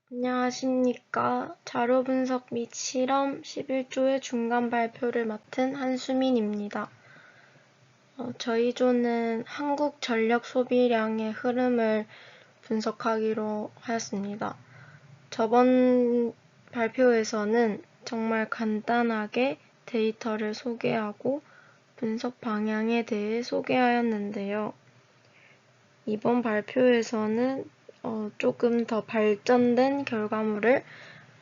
안녕하십니까. 자료 분석 및 실험 11조의 중간 발표를 맡은 한수민입니다. 저희 조는 한국 전력 소비량의 흐름을 분석하기로 하였습니다. 저번 발표에서는 정말 간단하게 데이터를 소개하고 분석 방향에 대해 소개하였는데요. 이번 발표에서는 조금 더 발전된 결과물을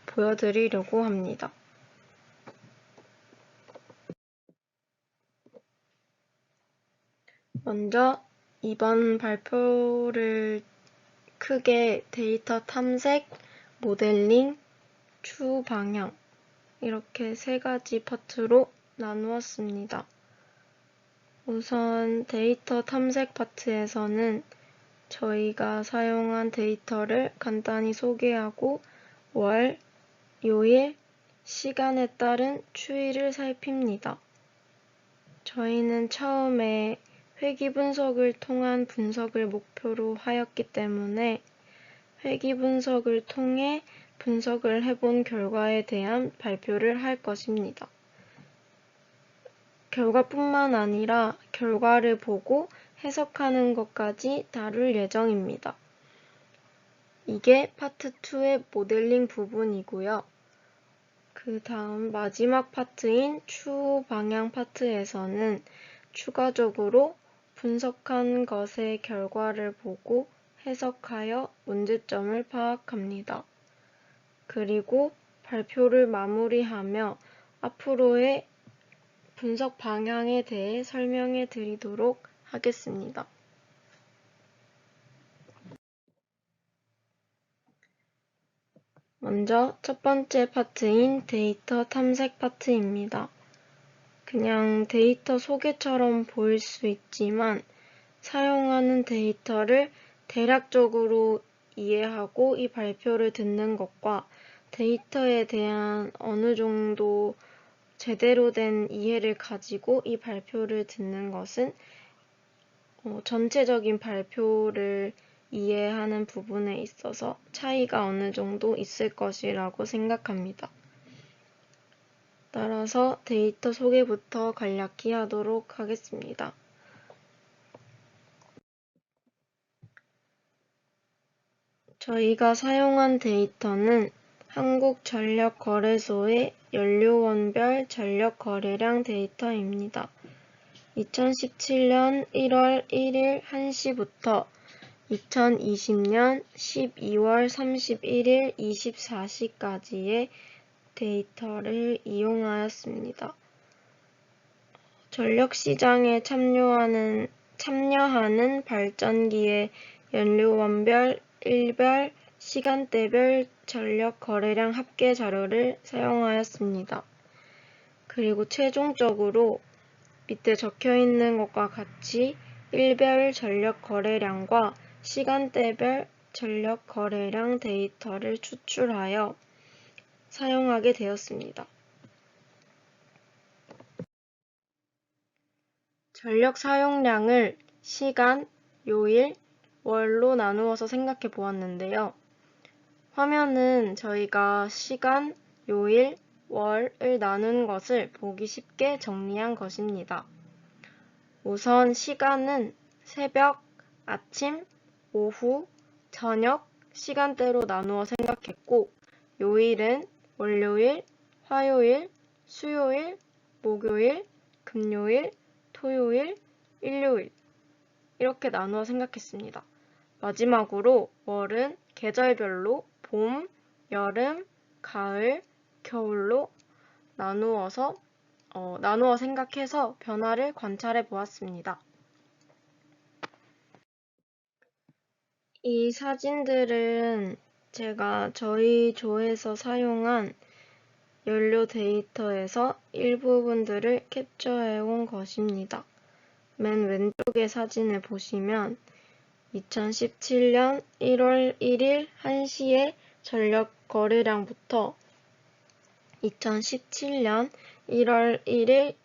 보여드리려고 합니다. 먼저 이번 발표를 크게 데이터 탐색, 모델링, 추후 방향 이렇게 세 가지 파트로 나누었습니다. 우선 데이터 탐색 파트에서는 저희가 사용한 데이터를 간단히 소개하고 월, 요일, 시간에 따른 추이를 살핍니다. 저희는 처음에 회귀 분석을 통한 분석을 목표로 하였기 때문에 회귀 분석을 통해 분석을 해본 결과에 대한 발표를 할 것입니다. 결과뿐만 아니라 결과를 보고 해석하는 것까지 다룰 예정입니다. 이게 파트 2의 모델링 부분이고요. 그 다음 마지막 파트인 추후 방향 파트에서는 추가적으로 분석한 것의 결과를 보고 해석하여 문제점을 파악합니다. 그리고 발표를 마무리하며 앞으로의 분석 방향에 대해 설명해 드리도록 하겠습니다. 먼저 첫 번째 파트인 데이터 탐색 파트입니다. 그냥 데이터 소개처럼 보일 수 있지만 사용하는 데이터를 대략적으로 이해하고 이 발표를 듣는 것과 데이터에 대한 어느 정도 제대로 된 이해를 가지고 이 발표를 듣는 것은 전체적인 발표를 이해하는 부분에 있어서 차이가 어느 정도 있을 것이라고 생각합니다. 따라서 데이터 소개부터 간략히 하도록 하겠습니다. 저희가 사용한 데이터는 한국전력거래소의 연료원별 전력거래량 데이터입니다. 2017년 1월 1일 1시부터 2020년 12월 31일 24시까지의 데이터를 이용하였습니다. 전력시장에 참여하는 발전기의 연료원별, 일별, 시간대별 전력 거래량 합계 자료를 사용하였습니다. 그리고 최종적으로 밑에 적혀있는 것과 같이 일별 전력 거래량과 시간대별 전력 거래량 데이터를 추출하여 사용하게 되었습니다. 전력 사용량을 시간, 요일, 월로 나누어서 생각해 보았는데요. 화면은 저희가 시간, 요일, 월을 나눈 것을 보기 쉽게 정리한 것입니다. 우선 시간은 새벽, 아침, 오후, 저녁 시간대로 나누어 생각했고, 요일은 월요일, 화요일, 수요일, 목요일, 금요일, 토요일, 일요일 이렇게 나누어 생각했습니다. 마지막으로 월은 계절별로 봄, 여름, 가을, 겨울로 나누어 생각해서 변화를 관찰해 보았습니다. 이 사진들은 제가 저희 조에서 사용한 연료 데이터에서 일부분들을 캡처해 온 것입니다. 맨 왼쪽의 사진을 보시면 2017년 1월 1일 1시의 전력 거래량부터 2017년 1월 1일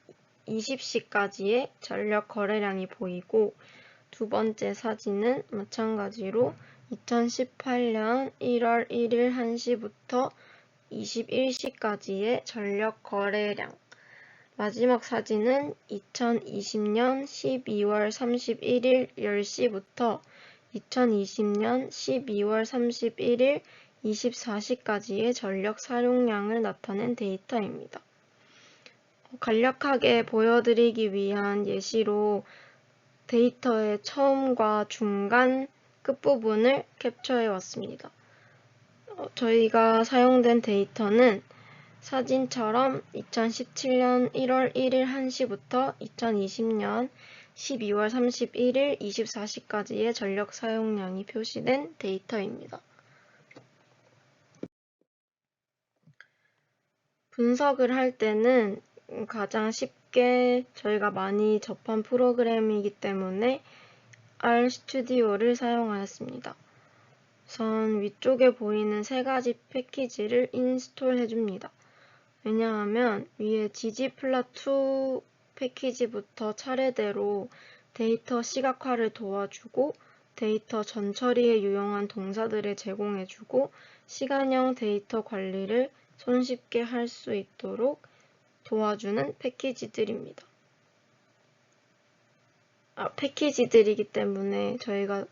20시까지의 전력 거래량이 보이고 두 번째 사진은 마찬가지로 2018년 1월 1일 1시부터 21시까지의 전력 거래량. 마지막 사진은 2020년 12월 31일 10시부터 2020년 12월 31일 24시까지의 전력 사용량을 나타낸 데이터입니다. 간략하게 보여드리기 위한 예시로 데이터의 처음과 중간, 끝부분을 캡처해 왔습니다. 저희가 사용된 데이터는 사진처럼 2017년 1월 1일 1시부터 2020년 12월 31일 24시까지의 전력 사용량이 표시된 데이터입니다. 분석을 할 때는 가장 쉽게 저희가 많이 접한 프로그램이기 때문에 RStudio를 사용하였습니다. 우선 위쪽에 보이는 세 가지 패키지를 인스톨 해줍니다. 왜냐하면 위에 ggplot2 패키지부터 차례대로 데이터 시각화를 도와주고 데이터 전처리에 유용한 동사들을 제공해주고 시간형 데이터 관리를 손쉽게 할 수 있도록 도와주는 패키지들입니다. 패키지들이기 때문에 저희가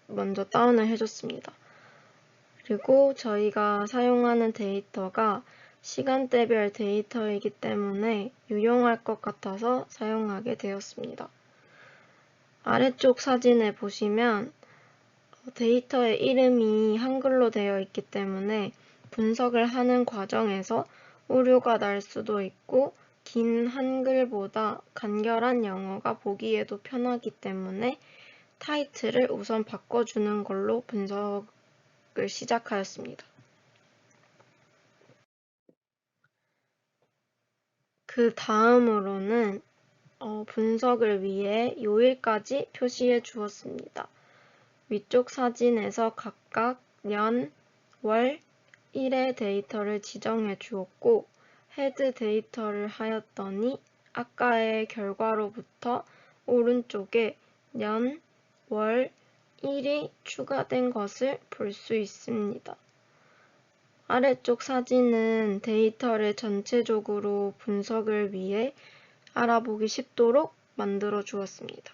먼저 다운을 해줬습니다. 그리고 저희가 사용하는 데이터가 시간대별 데이터이기 때문에 유용할 것 같아서 사용하게 되었습니다. 아래쪽 사진을 보시면 데이터의 이름이 한글로 되어 있기 때문에 분석을 하는 과정에서 오류가 날 수도 있고 긴 한글보다 간결한 영어가 보기에도 편하기 때문에 타이틀을 우선 바꿔주는 걸로 분석을 시작하였습니다. 그 다음으로는 분석을 위해 요일까지 표시해 주었습니다. 위쪽 사진에서 각각 년, 월, 일의 데이터를 지정해 주었고 헤드 데이터를 하였더니 아까의 결과로부터 오른쪽에 년, 월, 일이 추가된 것을 볼 수 있습니다. 아래쪽 사진은 데이터를 전체적으로 분석을 위해 알아보기 쉽도록 만들어 주었습니다.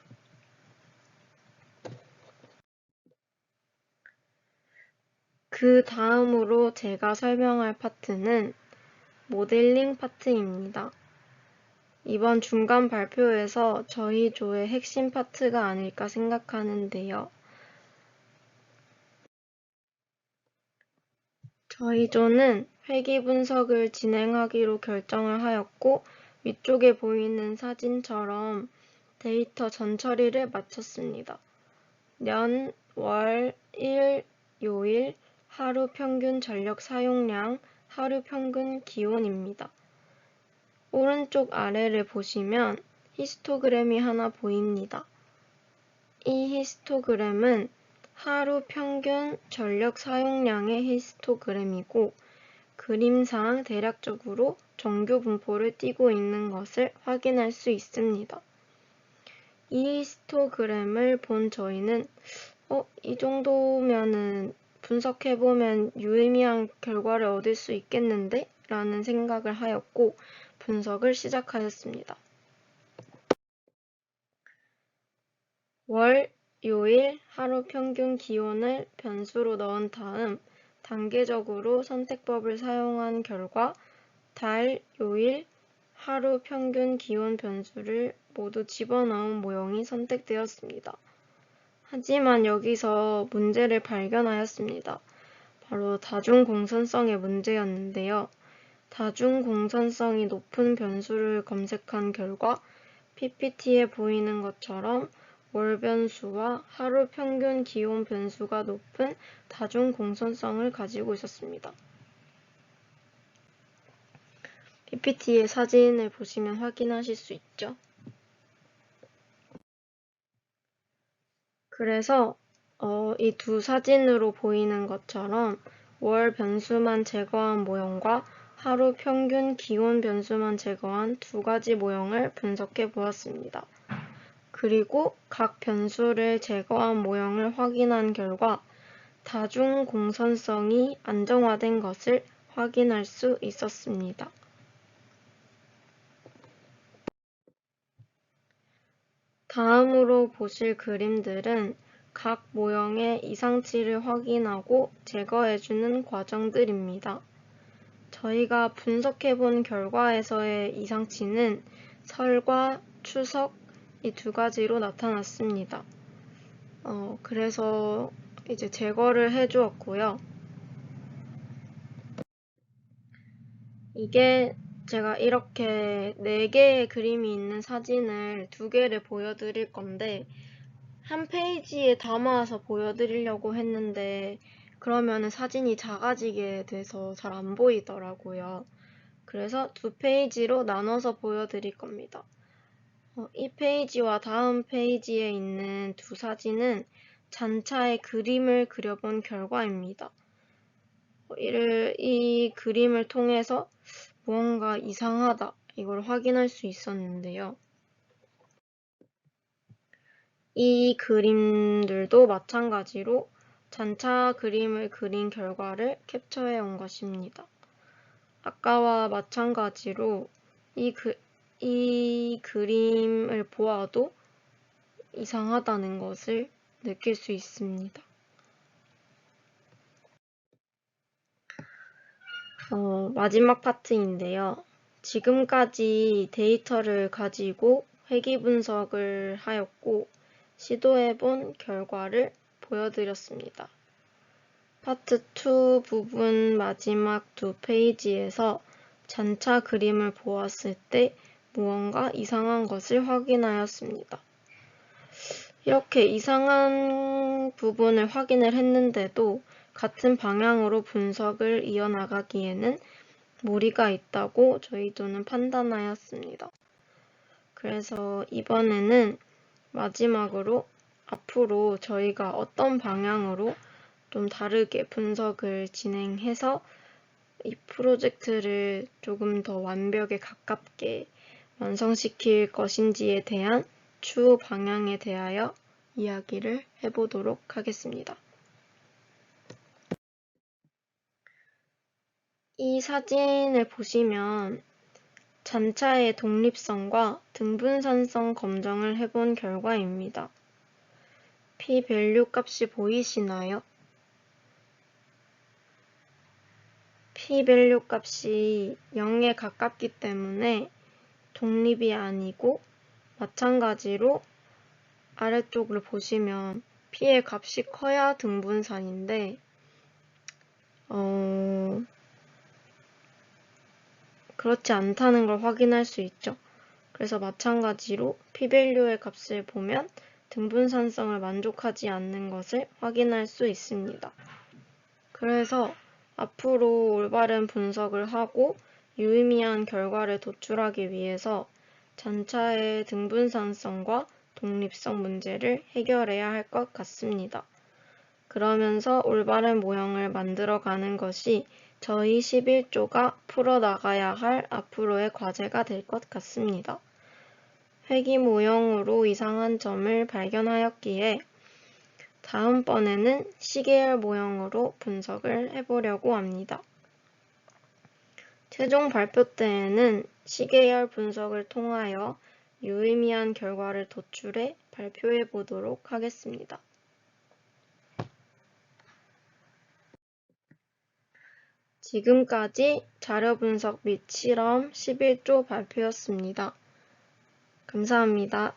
그 다음으로 제가 설명할 파트는 모델링 파트입니다. 이번 중간 발표에서 저희 조의 핵심 파트가 아닐까 생각하는데요. 저희 조는 회귀 분석을 진행하기로 결정을 하였고 위쪽에 보이는 사진처럼 데이터 전처리를 마쳤습니다. 년, 월, 일, 요일, 하루 평균 전력 사용량, 하루 평균 기온입니다. 오른쪽 아래를 보시면 히스토그램이 하나 보입니다. 이 히스토그램은 하루 평균 전력 사용량의 히스토그램이고 그림상 대략적으로 정규 분포를 띠고 있는 것을 확인할 수 있습니다. 이 히스토그램을 본 저희는 이 정도면은 분석해보면 유의미한 결과를 얻을 수 있겠는데? 라는 생각을 하였고 분석을 시작하였습니다. 월, 요일, 하루 평균 기온을 변수로 넣은 다음 단계적으로 선택법을 사용한 결과 달, 요일, 하루 평균 기온 변수를 모두 집어넣은 모형이 선택되었습니다. 하지만 여기서 문제를 발견하였습니다. 바로 다중공선성의 문제였는데요. 다중공선성이 높은 변수를 검색한 결과 PPT에 보이는 것처럼 월 변수와 하루 평균 기온 변수가 높은 다중공선성을 가지고 있었습니다. PPT의 사진을 보시면 확인하실 수 있죠. 그래서 이 두 사진으로 보이는 것처럼 월 변수만 제거한 모형과 하루 평균 기온 변수만 제거한 두 가지 모형을 분석해 보았습니다. 그리고 각 변수를 제거한 모형을 확인한 결과 다중공선성이 안정화된 것을 확인할 수 있었습니다. 다음으로 보실 그림들은 각 모형의 이상치를 확인하고 제거해주는 과정들입니다. 저희가 분석해본 결과에서의 이상치는 설과 추석 이 두 가지로 나타났습니다. 그래서 이제 제거를 해주었고요. 이게 제가 이렇게 4개의 그림이 있는 사진을 2개를 보여드릴 건데 한 페이지에 담아서 보여드리려고 했는데 그러면은 사진이 작아지게 돼서 잘 안 보이더라고요. 그래서 2페이지로 나눠서 보여드릴 겁니다. 이 페이지와 다음 페이지에 있는 2 사진은 잔차의 그림을 그려본 결과입니다. 이 그림을 통해서 무언가 이상하다 이걸 확인할 수 있었는데요. 이 그림들도 마찬가지로 잔차 그림을 그린 결과를 캡처해 온 것입니다. 아까와 마찬가지로 이 그림을 보아도 이상하다는 것을 느낄 수 있습니다. 마지막 파트인데요. 지금까지 데이터를 가지고 회귀 분석을 하였고 시도해본 결과를 보여드렸습니다. 파트 2 부분 마지막 2페이지에서 잔차 그림을 보았을 때 무언가 이상한 것을 확인하였습니다. 이렇게 이상한 부분을 확인을 했는데도 같은 방향으로 분석을 이어나가기에는 무리가 있다고 저희도는 판단하였습니다. 그래서 이번에는 마지막으로 앞으로 저희가 어떤 방향으로 좀 다르게 분석을 진행해서 이 프로젝트를 조금 더 완벽에 가깝게 완성시킬 것인지에 대한 추후 방향에 대하여 이야기를 해보도록 하겠습니다. 이 사진을 보시면 잔차의 독립성과 등분산성 검정을 해본 결과입니다. p-밸류 값이 보이시나요? p-밸류 값이 0에 가깝기 때문에 독립이 아니고 마찬가지로 아래쪽을 보시면 p의 값이 커야 등분산인데 그렇지 않다는 걸 확인할 수 있죠. 그래서 마찬가지로 p-밸류의 값을 보면 등분산성을 만족하지 않는 것을 확인할 수 있습니다. 그래서 앞으로 올바른 분석을 하고 유의미한 결과를 도출하기 위해서 잔차의 등분산성과 독립성 문제를 해결해야 할 것 같습니다. 그러면서 올바른 모형을 만들어가는 것이 저희 11조가 풀어나가야 할 앞으로의 과제가 될 것 같습니다. 회귀 모형으로 이상한 점을 발견하였기에 다음번에는 시계열 모형으로 분석을 해보려고 합니다. 최종 발표 때에는 시계열 분석을 통하여 유의미한 결과를 도출해 발표해 보도록 하겠습니다. 지금까지 자료 분석 및 실험 11조 발표였습니다. 감사합니다.